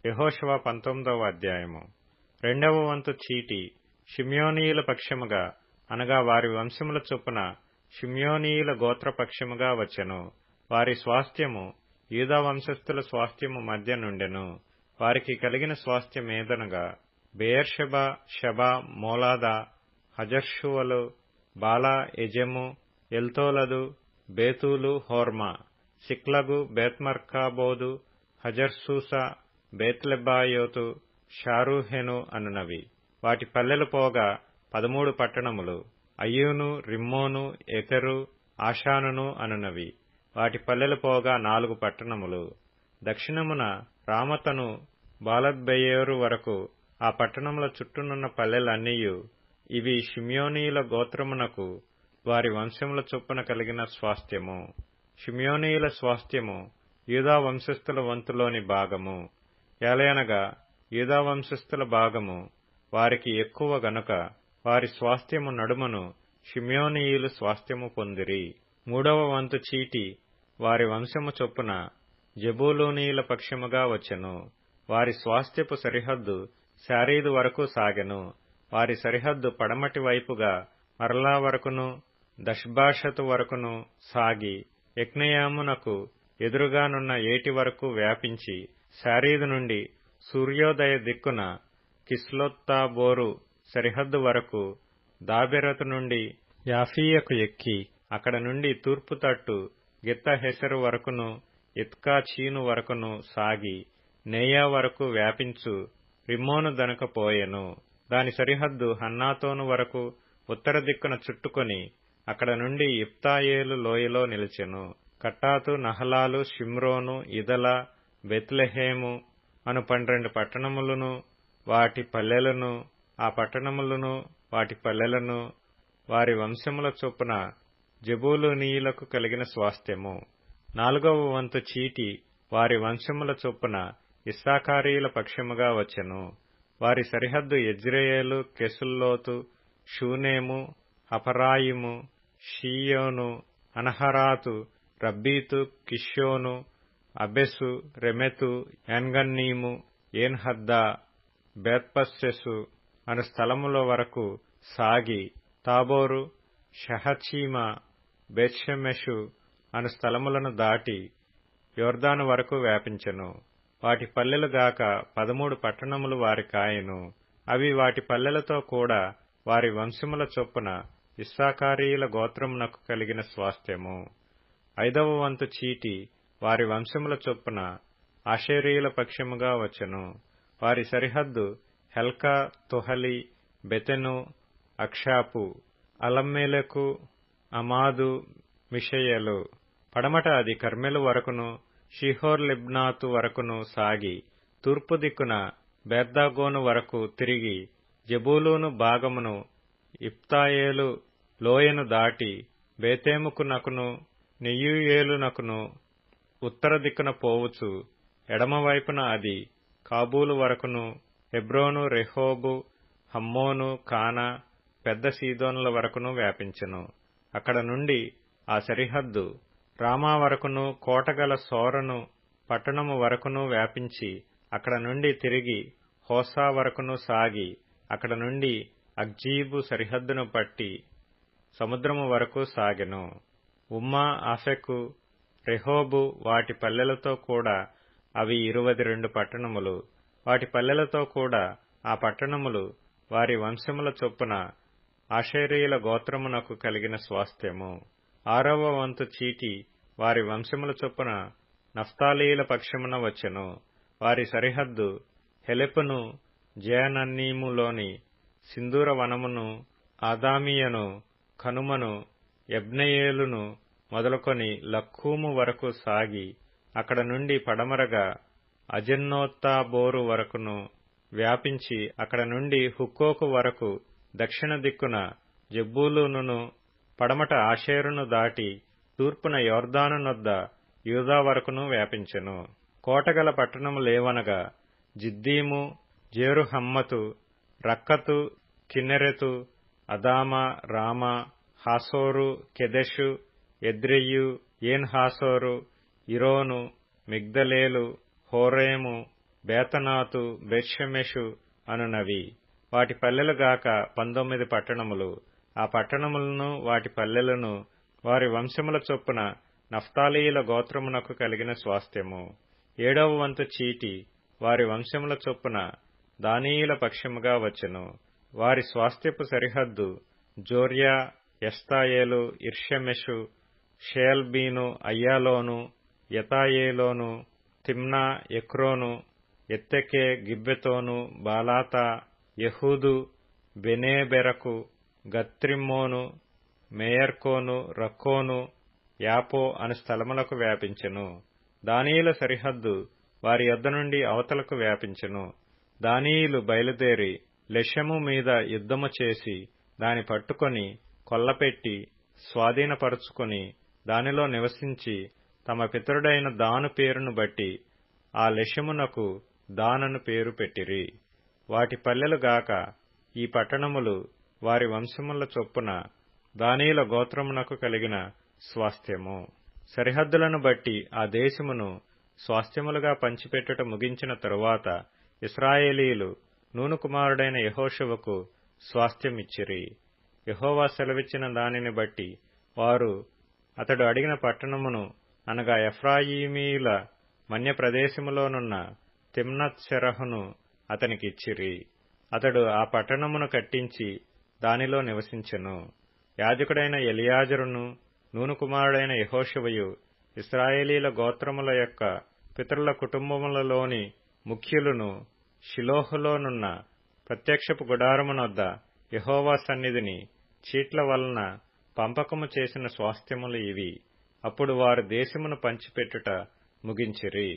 యెహోషువ 19వ అధ్యాయము. రెండవ వంతు చీటి షిమ్యోనీయుల పక్షముగా అనగా వారి వంశముల చొప్పున షిమ్యోనీయుల గోత్రపక్షముగా వచ్చెను. వారి స్వాస్థ్యము యూదా వంశస్థుల స్వాస్థ్యము మధ్య నుండెను. వారికి కలిగిన స్వాస్థ్యమేదనగా బెయేర్షెబా, షెబా, మోలాదా, హజర్షువలు, బాలా, ఎజెము, ఎల్తోలదు, బేతూలు, హోర్మా, సిక్లగు, బేత్మర్కాబోదు, హజర్సూసా, బేత్లెబాయోతు, షారూహెను అనునవి. వాటి పల్లెలు పోగా 13 పట్టణములు. అయ్యూను, రిమ్మోను, ఎతెరు, ఆషానును అనునవి. వాటి పల్లెలు పోగా 4 పట్టణములు. దక్షిణమున రామతను బాలత్బెయేరు వరకు ఆ పట్టణముల చుట్టూనున్న పల్లెలన్నీయు. ఇవి షిమ్యోనీయుల గోత్రమునకు వారి వంశముల చొప్పున కలిగిన స్వాస్థ్యము. షిమ్యోనీయుల స్వాస్థ్యము యూదా వంశస్థుల వంతులోని భాగము. ఏలయనగా యూదా వంశస్థుల భాగము వారికి ఎక్కువ గనుక వారి స్వాస్థ్యము నడుమను షిమ్యోనీయులు స్వాస్థ్యము పొందిరి. మూడవ వంతు చీటి వారి వంశము చొప్పున జెబూలూనీయుల పక్షముగా వచ్చెను. వారి స్వాస్థ్యపు సరిహద్దు శారీదు వరకు సాగెను. వారి సరిహద్దు పడమటి వైపుగా మరలా వరకును దష్బాషతు వరకును సాగి యక్నెయామునకు ఎదురుగానున్న ఏటి వరకు వ్యాపించి శారీదు నుండి సూర్యోదయ దిక్కున కిస్లోత్తాబోరు సరిహద్దు వరకు దాబెరతు నుండి యాఫీయకు ఎక్కి అక్కడ నుండి తూర్పు తట్టు గిత్తహెసరు వరకును ఇత్కా చీను వరకును సాగి నేయా వరకు వ్యాపించు రిమ్మోను దనుక పోయెను. దాని సరిహద్దు హన్నాతోను వరకు ఉత్తర దిక్కున చుట్టుకొని అక్కడ నుండి ఇప్తాయేలు లోయలో నిలిచెను. కట్టాతు, నహలాలు, షిమ్రోను, ఇదల, బెత్లెహేము అను 12 పట్టణములను వాటి పల్లెలను, ఆ పట్టణములను వాటి పల్లెలను వారి వంశముల చొప్పున జెబూలూనీయులకు కలిగిన స్వాస్థ్యము. 4వ వంతు చీటి వారి వంశముల చొప్పున ఇస్సాకారీయుల పక్షముగా వచ్చెను. వారి సరిహద్దు యెజ్రెయేలు, Chesulloth, షూనేము, Hapharaim, Shion, Anaharath, Rabbith, కిష్యోను, అబెసు, రెమెతు, ఏన్గన్నీము, Enhaddah, Bethpazzez అను స్థలముల వరకు సాగి తాబోరు, షహచీమా, బేత్షెమెషు అను స్థలములను దాటి యొర్దాను వరకు వ్యాపించెను. వాటి పల్లెలుగాక 13 పట్టణములు వారి కాయెను. అవి వాటి పల్లెలతో కూడా వారి వంశముల చొప్పున ఇస్సాకారీయుల గోత్రమునకు కలిగిన స్వాస్థ్యము. 5వ వంతు చీటి వారి వంశముల చొప్పున ఆషేరీయుల పక్షముగా వచ్చెను. వారి సరిహద్దు హెల్కా, తొహలి, బెతెను, అక్షాపు, అలమ్మెలెకు, అమాదు, మిషయలు. పడమట అది కర్మెలు వరకును షీహోర్ లిబ్నాతు వరకును సాగి తూర్పు దిక్కున బేర్దాగోను వరకు తిరిగి జెబూలూను భాగమును ఇప్తాయేలు లోయను దాటి బేతేముకునకును నెయ్యూయేలునకును ఉత్తర దిక్కున పోవుచు ఎడమవైపున అది కాబూలు వరకును హెబ్రోను, రెహోబు, హమ్మోను, కానా, పెద్ద సీదోనుల వరకును వ్యాపించెను. అక్కడ నుండి ఆ సరిహద్దు రామా వరకును కోటగల సోరను పట్టణము వరకును వ్యాపించి అక్కడ నుండి తిరిగి హోసా వరకును సాగి అక్కడ నుండి అగ్జీబు సరిహద్దును పట్టి సముద్రము వరకు సాగెను. ఉమ్మా, ఆఫెకు, రెహోబు వాటి పల్లెలతో కూడా అవి 22 పట్టణములు. వాటి పల్లెలతో కూడా ఆ పట్టణములు వారి వంశముల చొప్పున ఆషేరీయుల గోత్రమునకు కలిగిన స్వాస్థ్యము. 6వ వంతు చీటి వారి వంశముల చొప్పున నఫ్తాలీయుల పక్షమున వచ్చెను. వారి సరిహద్దు హెలెపును, జయనన్నీములోని సింధూర వనమును, ఆదామియను, కనుమను, యబ్నెయేలును మొదలుకొని లక్కూము వరకు సాగి అక్కడ నుండి పడమరగా అజన్నోత్తాబోరు వరకును వ్యాపించి అక్కడ నుండి హుక్కోకు వరకు దక్షిణ దిక్కున జెబూలూనును పడమట ఆషేరును దాటి తూర్పున యొర్దాను నొద్ద యూదా వరకును వ్యాపించెను. కోటగల పట్టణములేవనగా జిద్దీము, జేరుహమ్మతు, రక్కతు, కిన్నెరెతు, అదామా, రామా, హాసోరు, కెదెషు, ఎద్రెయు, ఏన్ హాసోరు, ఇరోను, మిగ్దలేలు, హోరేము, బేతనాతు, బెత్షెమెషు అనునవి. వాటి పల్లెలు గాక 19 పట్టణములు. ఆ పట్టణములను వాటి పల్లెలను వారి వంశముల చొప్పున నఫ్తాలీయుల గోత్రమునకు కలిగిన స్వాస్థ్యము. 7వ వంతు చీటి వారి వంశముల చొప్పున దానీయుల పక్షముగా వచ్చెను. వారి స్వాస్థ్యపు సరిహద్దు జోర్యా, ఎష్తాయేలు, ఇర్షెమెషు, షేల్బీను, అయ్యాలోను, యతాయేలోను, తిమ్నా, ఎక్రోను, ఎత్తెకే, గిబ్బెతోను, బాలాతా, యెహూదు, బెనేబెరకు, గత్రిమ్మోను, మేయర్కోను, రక్కోను, యాపో అను స్థలములకు వ్యాపించెను. దానీయుల సరిహద్దు వారి యొద్ద నుండి అవతలకు వ్యాపించెను. దానీయులు బయలుదేరి లెషెము మీద యుద్ధము చేసి దాని పట్టుకొని కొల్లపెట్టి స్వాధీనపరుచుకొని దానిలో నివసించి తమ పితరుడైన దాను పేరును బట్టి ఆ లెషెమునకు దానను పేరు పెట్టిరి. వాటి పల్లెలు గాక ఈ పట్టణములు వారి వంశముల చొప్పున దానీయుల గోత్రమునకు కలిగిన స్వాస్థ్యము. సరిహద్దులను బట్టి ఆ దేశమును స్వాస్థ్యములుగా పంచిపెట్టుట ముగించిన తరువాత ఇశ్రాయేలీయులు నూను కుమారుడైన యెహోషువకు స్వాస్థ్యమిచ్చిరి. యెహోవా సెలవిచ్చిన దానిని బట్టి వారు అతడు అడిగిన పట్టణమును అనగా ఎఫ్రాయిమీయుల మన్య ప్రదేశములోనున్న తిమ్నత్ సెరహును అతనికిచ్చిరి. అతడు ఆ పట్టణమును కట్టించి దానిలో నివసించెను. యాజకుడైన ఎలియాజరును నూను కుమారుడైన యెహోషువయు ఇశ్రాయేలీల గోత్రముల యొక్క పితరుల కుటుంబములలోని ముఖ్యులను షిలోహులోనున్న ప్రత్యక్షపు గుడారమునొద్ద యెహోవా సన్నిధిని చీట్ల వలన పంపకము చేసిన స్వాస్థ్యములు ఇవి. అప్పుడు వారు దేశమును పంచిపెట్టుట ముగించిరి.